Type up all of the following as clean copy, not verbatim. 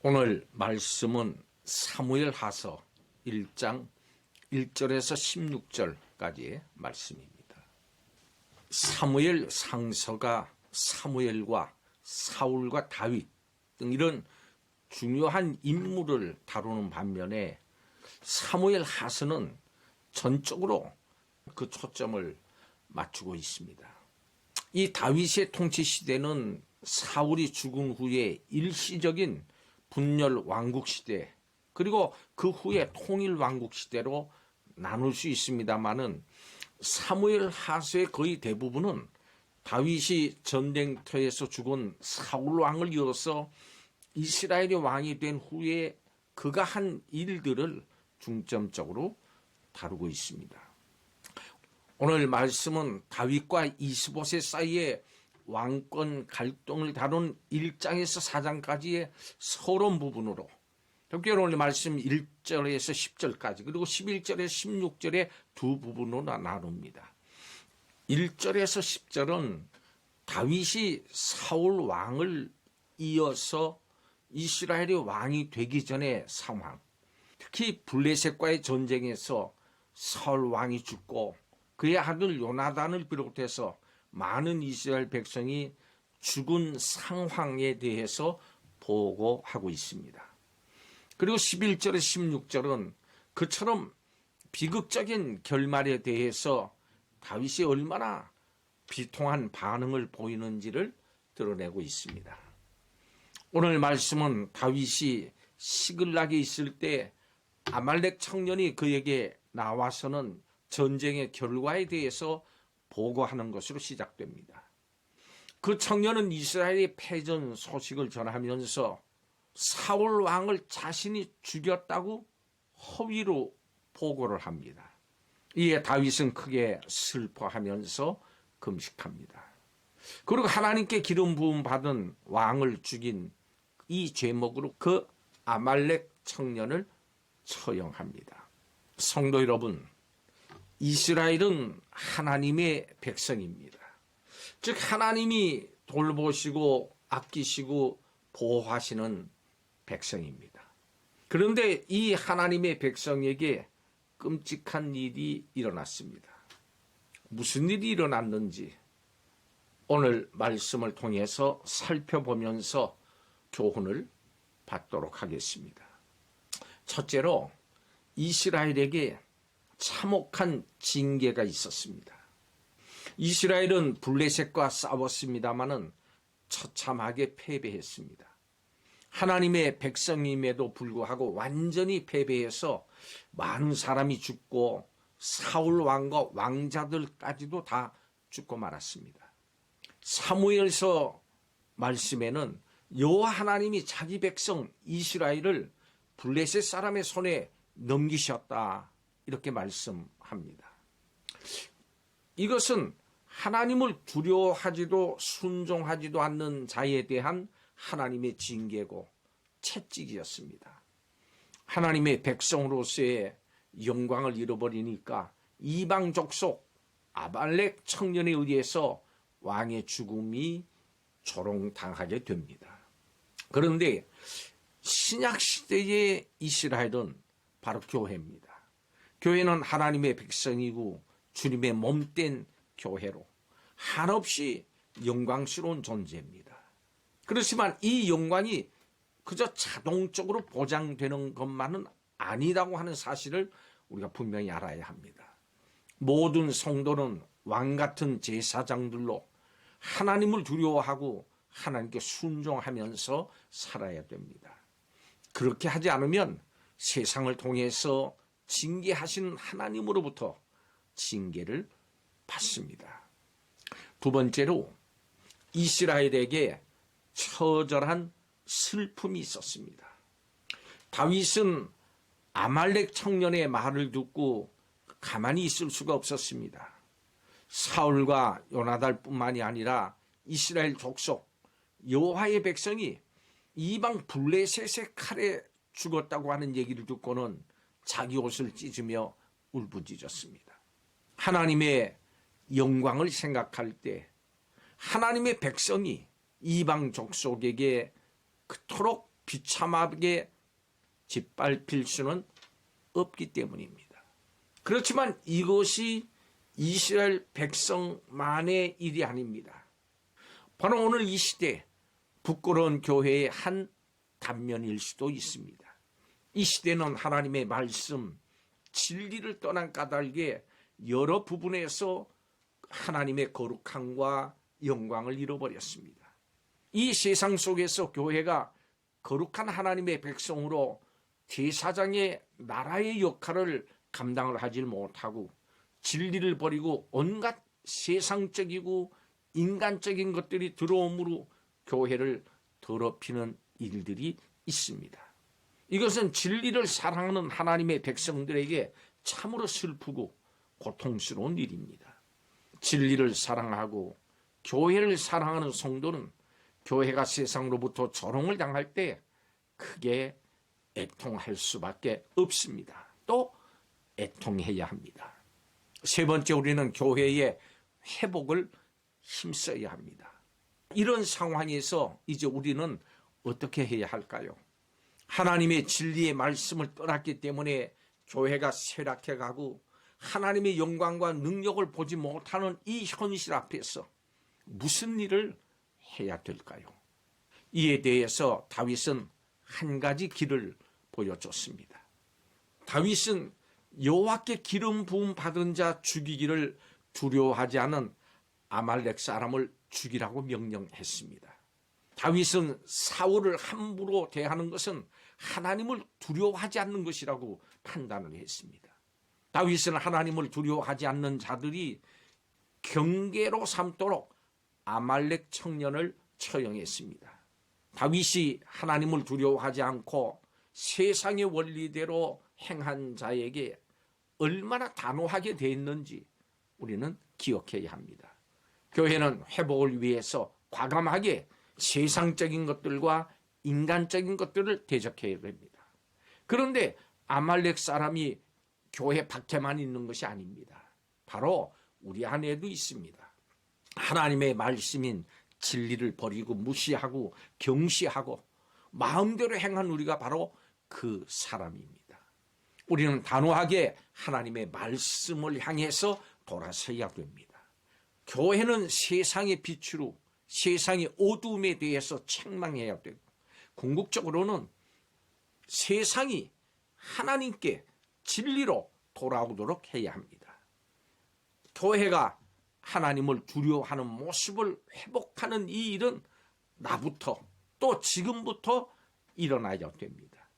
오늘 말씀은 사무엘하서 1장 1절에서 16절까지의 말씀입니다. 사무엘 상서가 사무엘과 사울과 다윗 등 이런 중요한 인물을 다루는 반면에 사무엘하서는 전적으로 그 초점을 맞추고 있습니다. 이 다윗의 통치 시대는 사울이 죽은 후에 일시적인 분열 왕국 시대 그리고 그 후에 통일 왕국 시대로 나눌 수 있습니다만은 사무엘하서의 거의 대부분은 다윗이 전쟁터에서 죽은 사울 왕을 이어서 이스라엘의 왕이 된 후에 그가 한 일들을 중점적으로 다루고 있습니다. 오늘 말씀은 다윗과 이스보셋 사이에 왕권 갈등을 다룬 1장에서 4장까지의 서론 부분으로 특히 오늘 말씀 1절에서 10절까지 그리고 11절에서 16절의 두 부분으로 나눕니다. 1절에서 10절은 다윗이 사울 왕을 이어서 이스라엘의 왕이 되기 전의 상황, 특히 블레셋과의 전쟁에서 사울 왕이 죽고 그의 아들 요나단을 비롯해서 많은 이스라엘 백성이 죽은 상황에 대해서 보고하고 있습니다. 그리고 11절에서 16절은 그처럼 비극적인 결말에 대해서 다윗이 얼마나 비통한 반응을 보이는지를 드러내고 있습니다. 오늘 말씀은 다윗이 시글락에 있을 때 아말렉 청년이 그에게 나와서는 전쟁의 결과에 대해서 보고하는 것으로 시작됩니다. 그 청년은 이스라엘의 패전 소식을 전하면서 사울 왕을 자신이 죽였다고 허위로 보고를 합니다. 이에 다윗은 크게 슬퍼하면서 금식합니다. 그리고 하나님께 기름 부음 받은 왕을 죽인 이 죄목으로 그 아말렉 청년을 처형합니다. 성도 여러분, 이스라엘은 하나님의 백성입니다. 즉 하나님이 돌보시고 아끼시고 보호하시는 백성입니다. 그런데 이 하나님의 백성에게 끔찍한 일이 일어났습니다. 무슨 일이 일어났는지 오늘 말씀을 통해서 살펴보면서 교훈을 받도록 하겠습니다. 첫째로 이스라엘에게 참혹한 징계가 있었습니다. 이스라엘은 블레셋과 싸웠습니다마는 처참하게 패배했습니다. 하나님의 백성임에도 불구하고 완전히 패배해서 많은 사람이 죽고 사울 왕과 왕자들까지도 다 죽고 말았습니다. 사무엘서 말씀에는 여호와 하나님이 자기 백성 이스라엘을 블레셋 사람의 손에 넘기셨다 이렇게 말씀합니다. 이것은 하나님을 두려워하지도 순종하지도 않는 자에 대한 하나님의 징계고 채찍이었습니다. 하나님의 백성으로서의 영광을 잃어버리니까 이방 족속 아말렉 청년에 의해서 왕의 죽음이 조롱당하게 됩니다. 그런데 신약 시대의 이스라엘은 바로 교회입니다. 교회는 하나님의 백성이고 주님의 몸된 교회로 한없이 영광스러운 존재입니다. 그렇지만 이 영광이 그저 자동적으로 보장되는 것만은 아니라고 하는 사실을 우리가 분명히 알아야 합니다. 모든 성도는 왕같은 제사장들로 하나님을 두려워하고 하나님께 순종하면서 살아야 됩니다. 그렇게 하지 않으면 세상을 통해서 징계하시는 하나님으로부터 징계를 받습니다. 두 번째로 이스라엘에게 처절한 슬픔이 있었습니다. 다윗은 아말렉 청년의 말을 듣고 가만히 있을 수가 없었습니다. 사울과 요나단뿐만이 아니라 이스라엘 족속 여호와의 백성이 이방 블레셋의 칼에 죽었다고 하는 얘기를 듣고는 자기 옷을 찢으며 울부짖었습니다. 하나님의 영광을 생각할 때 하나님의 백성이 이방 족속에게 그토록 비참하게 짓밟힐 수는 없기 때문입니다. 그렇지만 이것이 이스라엘 백성만의 일이 아닙니다. 바로 오늘 이 시대 부끄러운 교회의 한 단면일 수도 있습니다. 이 시대는 하나님의 말씀, 진리를 떠난 까닭에 여러 부분에서 하나님의 거룩함과 영광을 잃어버렸습니다. 이 세상 속에서 교회가 거룩한 하나님의 백성으로 제사장의 나라의 역할을 감당을 하지 못하고 진리를 버리고 온갖 세상적이고 인간적인 것들이 들어옴으로 교회를 더럽히는 일들이 있습니다. 이것은 진리를 사랑하는 하나님의 백성들에게 참으로 슬프고 고통스러운 일입니다. 진리를 사랑하고 교회를 사랑하는 성도는 교회가 세상으로부터 조롱을 당할 때 크게 애통할 수밖에 없습니다. 또 애통해야 합니다. 세 번째, 우리는 교회의 회복을 힘써야 합니다. 이런 상황에서 이제 우리는 어떻게 해야 할까요? 하나님의 진리의 말씀을 떠났기 때문에 교회가 쇠락해가고 하나님의 영광과 능력을 보지 못하는 이 현실 앞에서 무슨 일을 해야 될까요? 이에 대해서 다윗은 한 가지 길을 보여줬습니다. 다윗은 여호와께 기름 부음 받은 자 죽이기를 두려워하지 않은 아말렉 사람을 죽이라고 명령했습니다. 다윗은 사울을 함부로 대하는 것은 하나님을 두려워하지 않는 것이라고 판단을 했습니다. 다윗은 하나님을 두려워하지 않는 자들이 경계로 삼도록 아말렉 청년을 처형했습니다. 다윗이 하나님을 두려워하지 않고 세상의 원리대로 행한 자에게 얼마나 단호하게 됐는지 우리는 기억해야 합니다. 교회는 회복을 위해서 과감하게 세상적인 것들과 인간적인 것들을 대적해야 됩니다. 그런데 아말렉 사람이 교회 밖에만 있는 것이 아닙니다. 바로 우리 안에도 있습니다. 하나님의 말씀인 진리를 버리고 무시하고 경시하고 마음대로 행한 우리가 바로 그 사람입니다. 우리는 단호하게 하나님의 말씀을 향해서 돌아서야 됩니다. 교회는 세상의 빛으로 세상의 어두움에 대해서 책망해야 되고, 궁극적으로는 세상이 하나님께 진리로 돌아오도록 해야 합니다. 교회가 하나님을 두려워하는 모습을 회복하는 이 일은 나부터 또 지금부터 일어나야 됩니다.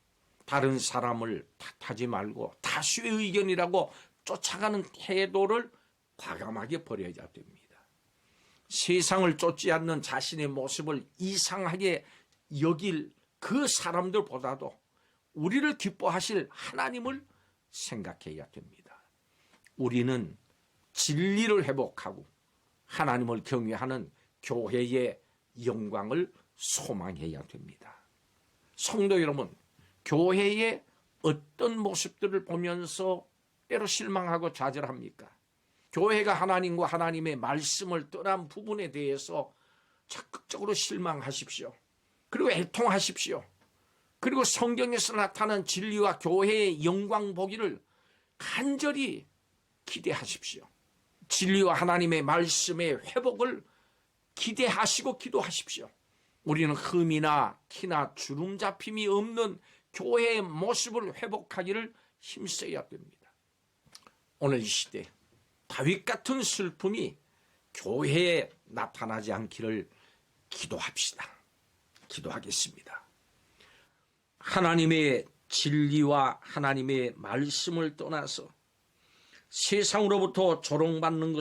다른 사람을 탓하지 말고 다수의 의견이라고 쫓아가는 태도를 과감하게 버려야 됩니다. 세상을 쫓지 않는 자신의 모습을 이상하게 여길 그 사람들보다도 우리를 기뻐하실 하나님을 생각해야 됩니다. 우리는 진리를 회복하고 하나님을 경외하는 교회의 영광을 소망해야 됩니다. 성도 여러분, 교회의 어떤 모습들을 보면서 때로 실망하고 좌절합니까? 교회가 하나님과 하나님의 말씀을 떠난 부분에 대해서 적극적으로 실망하십시오. 그리고 애통하십시오. 그리고 성경에서 나타난 진리와 교회의 영광 보기를 간절히 기대하십시오. 진리와 하나님의 말씀의 회복을 기대하시고 기도하십시오. 우리는 흠이나 티나 주름 잡힘이 없는 교회의 모습을 회복하기를 힘써야 됩니다. 오늘 이 시대 다윗 같은 슬픔이 교회에 나타나지 않기를 기도합시다. 기도하겠습니다. 하나님의 진리와 하나님의 말씀을 떠나서 세상으로부터 조롱받는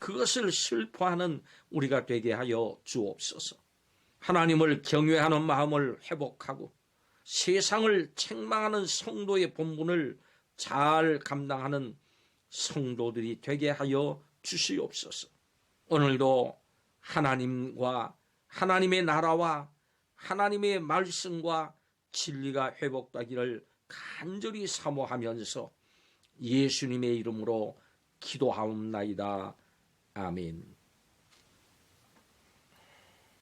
그것을 슬퍼하는 우리가 되게 하여 주옵소서. 하나님을 경외하는 마음을 회복하고 세상을 책망하는 성도의 본분을 잘 감당하는 성도들이 되게 하여 주시옵소서. 오늘도 하나님과 하나님의 나라와 하나님의 말씀과 진리가 회복되기를 간절히 사모하면서 예수님의 이름으로 기도하옵나이다. 아멘.